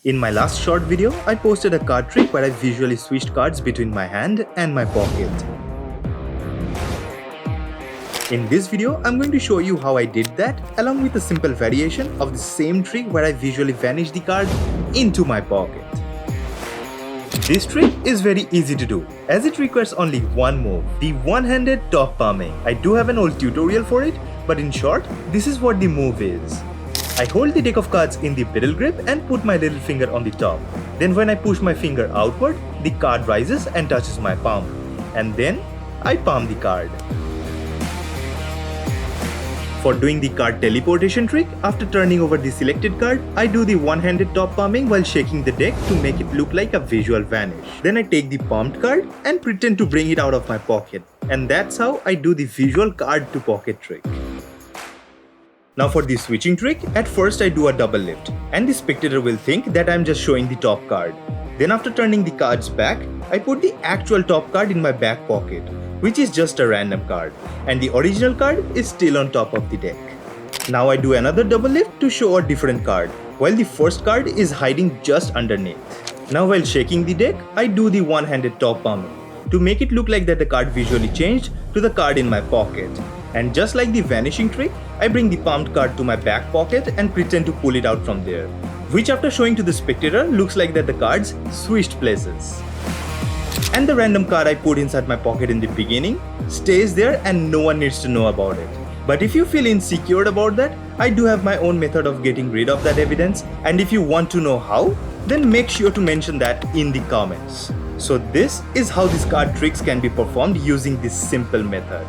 In my last short video, I posted a card trick where I visually switched cards between my hand and my pocket. In this video, I'm going to show you how I did that along with a simple variation of the same trick where I visually vanish the card into my pocket. This trick is very easy to do as it requires only one move, the one-handed top palming. I do have an old tutorial for it, but in short, this is what the move is. I hold the deck of cards in the middle grip and put my little finger on the top. Then when I push my finger outward, the card rises and touches my palm. And then I palm the card. For doing the card teleportation trick, after turning over the selected card, I do the one-handed top palming while shaking the deck to make it look like a visual vanish. Then I take the palmed card and pretend to bring it out of my pocket. And that's how I do the visual card to pocket trick. Now for the switching trick, at first I do a double lift and the spectator will think that I'm just showing the top card. Then after turning the cards back, I put the actual top card in my back pocket, which is just a random card, and the original card is still on top of the deck. Now I do another double lift to show a different card, while the first card is hiding just underneath. Now while shaking the deck, I do the one-handed top palming to make it look like that the card visually changed to the card in my pocket. And just like the vanishing trick, I bring the palmed card to my back pocket and pretend to pull it out from there, which after showing to the spectator looks like that the cards switched places. And the random card I put inside my pocket in the beginning stays there and no one needs to know about it. But if you feel insecure about that, I do have my own method of getting rid of that evidence, and if you want to know how, then make sure to mention that in the comments. So this is how these card tricks can be performed using this simple method.